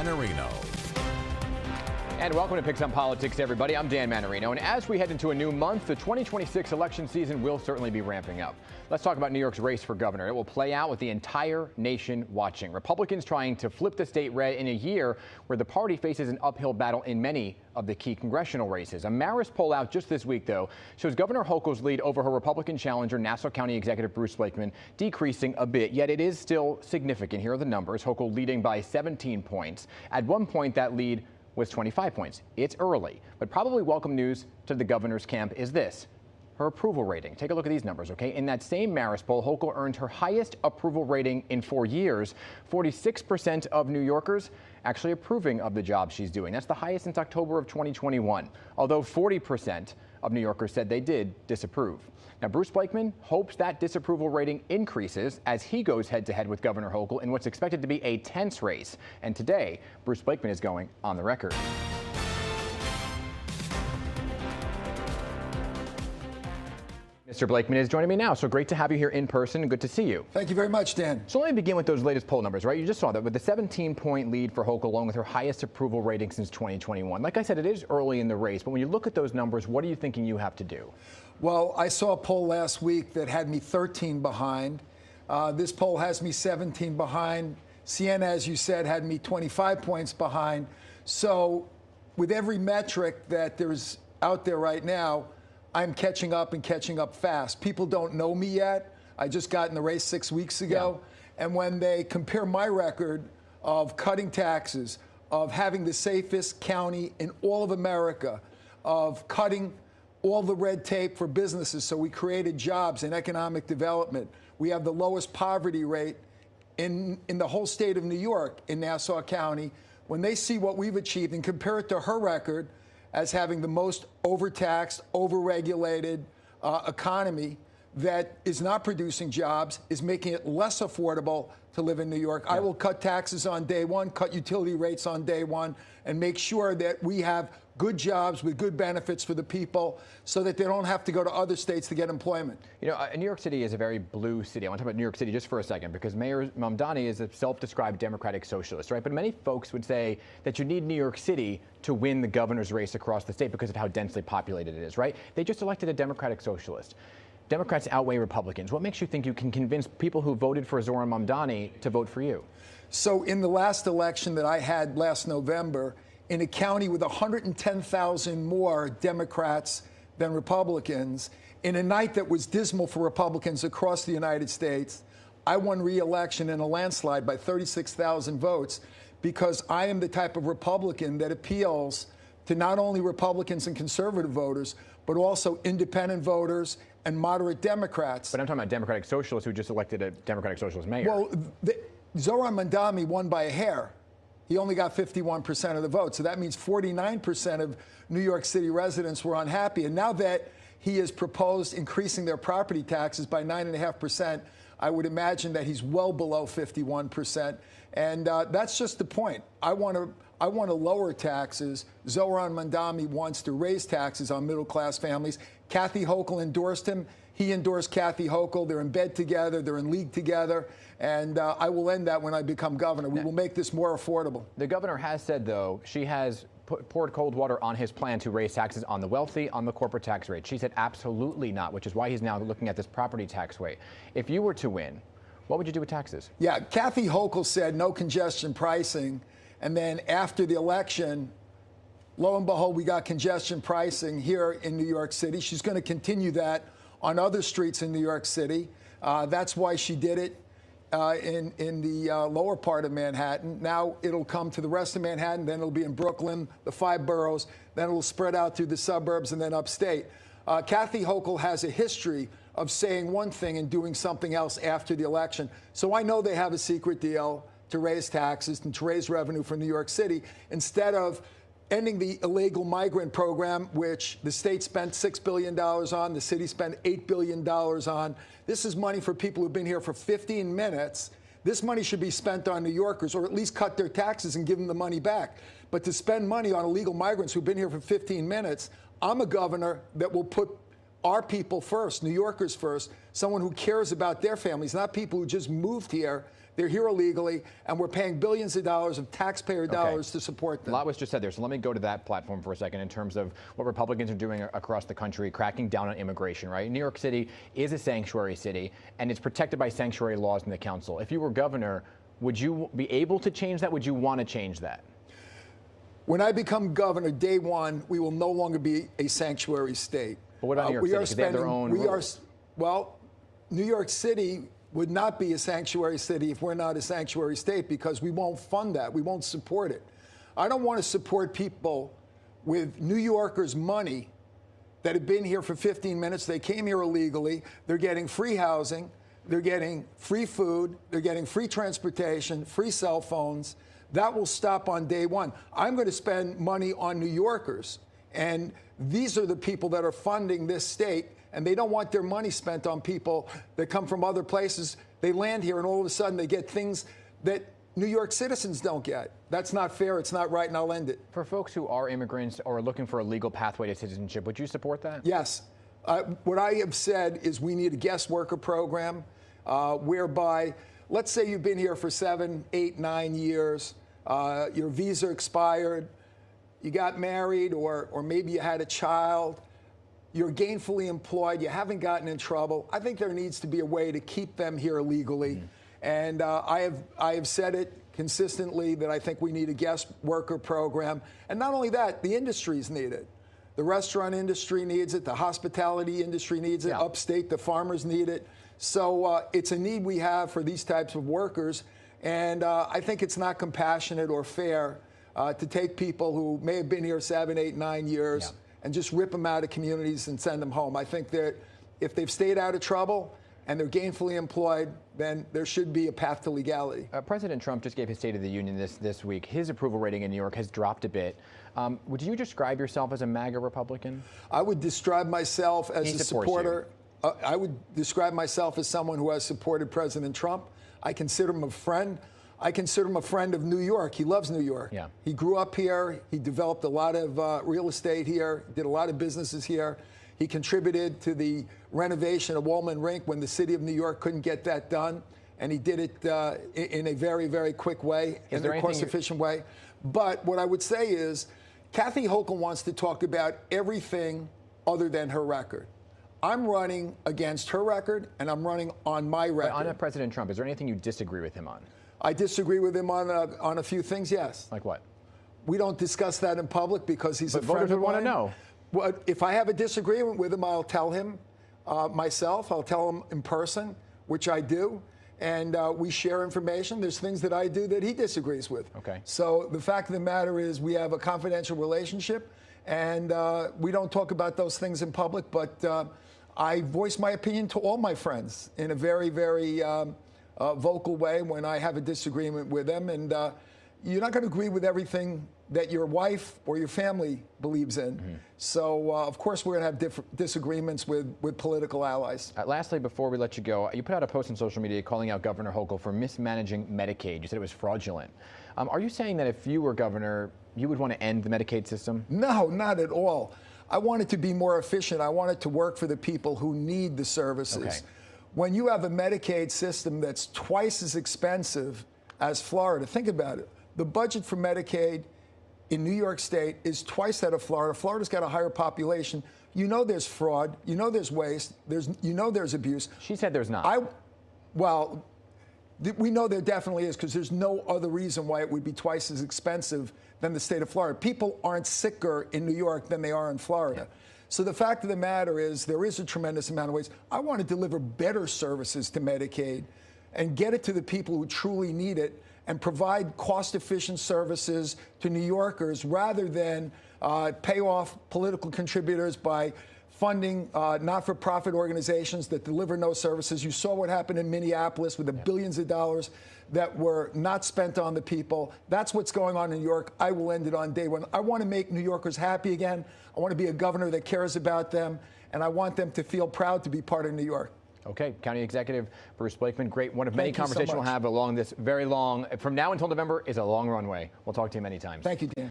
Manarino. And welcome to Picks on Politics, everybody. I'm Dan Manarino, and as we head into a new month, the 2026 election season will certainly be ramping up. Let's talk about New York's race for governor. It will play out with the entire nation watching. Republicans trying to flip the state red in a year where the party faces an uphill battle in many of the key congressional races. A Marist poll out just this week, though, shows Governor Hochul's lead over her Republican challenger, Nassau County Executive Bruce Blakeman, decreasing a bit, yet it is still significant. Here are the numbers. Hochul leading by 17 points. At one point, that lead was 25 points. It's early, but probably welcome news to the governor's camp is this: her approval rating. Take a look at these numbers, okay? In that same Marist poll, Hochul earned her highest approval rating in 4 years. 46% of New Yorkers actually approving of the job she's doing. That's the highest since October of 2021, although 40% of New Yorkers said they did disapprove. Now, Bruce Blakeman hopes that disapproval rating increases as he goes head-to-head with Governor Hochul in what's expected to be a tense race. And today, Bruce Blakeman is going on the record. Mr. Blakeman is joining me now, so great to have you here in person and good to see you. Thank you very much, Dan. So let me begin with those latest poll numbers, right? You just saw that with the 17-point lead for Hochul, along with her highest approval rating since 2021. Like I said, it is early in the race, but when you look at those numbers, what are you thinking you have to do? Well, I saw a poll last week that had me 13 behind. This poll has me 17 behind. Siena, as you said, had me 25 points behind. So with every metric that there's out there right now, I'm catching up and catching up fast. People don't know me yet. I just got in the race 6 weeks ago. Yeah. And when they compare my record of cutting taxes, of having the safest county in all of America, of cutting all the red tape for businesses so we created jobs and economic development, we have the lowest poverty rate in the whole state of New York in Nassau County. When they see what we've achieved and compare it to her record as having the most overtaxed, overregulated economy that is not producing jobs, is making it less affordable to live in New York. Yeah. I will cut taxes on day one, cut utility rates on day one, and make sure that we have good jobs with good benefits for the people so that they don't have to go to other states to get employment. You know, New York City is a very blue city. I want to talk about New York City just for a second because Mayor Mamdani is a self-described Democratic socialist, right? But many folks would say that you need New York City to win the governor's race across the state because of how densely populated it is, right? They just elected a Democratic socialist. Democrats outweigh Republicans. What makes you think you can convince people who voted for Zohran Mamdani to vote for you? So in the last election that I had last November, in a county with 110,000 more Democrats than Republicans, in a night that was dismal for Republicans across the United States, I won re-election in a landslide by 36,000 votes because I am the type of Republican that appeals to not only Republicans and conservative voters, but also independent voters and moderate Democrats. But I'm talking about Democratic socialists who just elected a Democratic socialist mayor. Well, Zohran Mamdani won by a hair. He only got 51% of the vote. So that means 49% of New York City residents were unhappy. And now that he has proposed increasing their property taxes by 9.5%, I would imagine that he's well below 51%. And that's just the point. I want to lower taxes. Zohran Mamdani wants to raise taxes on middle-class families. Kathy Hochul endorsed him. He endorsed Kathy Hochul. They're in bed together. They're in league together. And I will end that when I become governor. We will make this more affordable. The governor has said, though, she has poured cold water on his plan to raise taxes on the wealthy, on the corporate tax rate. She said absolutely not, which is why he's now looking at this property tax rate. If you were to win, what would you do with taxes? Yeah, Kathy Hochul said no congestion pricing. And then after the election, lo and behold, we got congestion pricing here in New York City. She's going to continue that on other streets in New York City. That's why she did it in the lower part of Manhattan. Now it'll come to the rest of Manhattan, then it'll be in Brooklyn, the 5 boroughs, then it'll spread out through the suburbs and then upstate. Kathy Hochul has a history of saying one thing and doing something else after the election. So I know they have a secret deal to raise taxes and to raise revenue for New York City instead of ending the illegal migrant program, which the state spent $6 billion on, the city spent $8 billion on. This is money for people who've been here for 15 minutes. This money should be spent on New Yorkers, or at least cut their taxes and give them the money back. But to spend money on illegal migrants who've been here for 15 minutes, I'm a governor that will put our people first, New Yorkers first, someone who cares about their families, not people who just moved here They're here illegally, and we're paying billions of dollars of taxpayer dollars to support them. A lot was just said there, so let me go to that platform for a second in terms of what Republicans are doing across the country, cracking down on immigration, right? New York City is a sanctuary city, and it's protected by sanctuary laws in the council. If you were governor, would you be able to change that? Would you want to change that? When I become governor, day one, we will no longer be a sanctuary state. But what about New York City? Because they have their own rules. Well, New York City would not be a sanctuary city if we're not a sanctuary state, because we won't fund that. We won't support it. I don't want to support people with New Yorkers' money that have been here for 15 minutes. They came here illegally. They're getting free housing. They're getting free food. They're getting free transportation, free cell phones. That will stop on day one. I'm going to spend money on New Yorkers. And these are the people that are funding this state, and they don't want their money spent on people that come from other places. They land here, and all of a sudden they get things that New York citizens don't get. That's not fair. It's not right, and I'll end it. For folks who are immigrants or are looking for a legal pathway to citizenship, would you support that? Yes. What I have said is we need a guest worker program whereby, let's say you've been here for 7, 8, 9 years, your visa expired, you got married, or maybe you had a child, you're gainfully employed, you haven't gotten in trouble. I think there needs to be a way to keep them here legally. And I have said it consistently that I think we need a guest worker program. And not only that, the industries need it. The restaurant industry needs it. The hospitality industry needs it. Yeah. Upstate, the farmers need it. So it's a need we have for these types of workers. And I think it's not compassionate or fair to take people who may have been here 7, 8, 9 years and just rip them out of communities and send them home. I think that if they've stayed out of trouble and they're gainfully employed, then there should be a path to legality. President Trump just gave his State of the Union this week. His approval rating in New York has dropped a bit. Would you describe yourself as a MAGA Republican? I would describe myself as a supporter. I would describe myself as someone who has supported President Trump. I consider him a friend. I consider him a friend of New York. He loves New York. Yeah. He grew up here. He developed a lot of real estate here, did a lot of businesses here. He contributed to the renovation of Woolman Rink when the city of New York couldn't get that done. And he did it in a very, very quick way, in a cost-efficient way. But what I would say is, Kathy Hochul wants to talk about everything other than her record. I'm running against her record, and I'm running on my record. But on President Trump, is there anything you disagree with him on? I disagree with him on a few things, yes. Like what? We don't discuss that in public because he's a friend of mine. Voters would want to know. Well, if I have a disagreement with him, I'll tell him myself. I'll tell him in person, which I do. And we share information. There's things that I do that he disagrees with. Okay. So the fact of the matter is we have a confidential relationship, and we don't talk about those things in public, but I voice my opinion to all my friends in a very, very vocal way when I have a disagreement with them. And you're not going to agree with everything that your wife or your family believes in. Mm-hmm. So, of course, we're going to have disagreements with political allies. Lastly, before we let you go, you put out a post on social media calling out Governor Hochul for mismanaging Medicaid. You said it was fraudulent. Are you saying that if you were governor, you would want to end the Medicaid system? No, not at all. I want it to be more efficient. I want it to work for the people who need the services. Okay. When you have a Medicaid system that's twice as expensive as Florida, think about it. The budget for Medicaid in New York State is twice that of Florida. Florida's got a higher population. You know there's fraud. You know there's waste. You know there's abuse. She said there's not. We know there definitely is, because there's no other reason why it would be twice as expensive than the state of Florida. People aren't sicker in New York than they are in Florida. Yeah. So the fact of the matter is there is a tremendous amount of waste. I want to deliver better services to Medicaid and get it to the people who truly need it and provide cost-efficient services to New Yorkers rather than pay off political contributors by funding not-for-profit organizations that deliver no services. You saw what happened in Minneapolis with the billions of dollars that were not spent on the people. That's what's going on in New York. I will end it on day one. I want to make New Yorkers happy again. I want to be a governor that cares about them, and I want them to feel proud to be part of New York. Okay, County Executive Bruce Blakeman, great. One of many conversations so we'll have along this very long, from now until November, is a long runway. We'll talk to you many times. Thank you, Dan.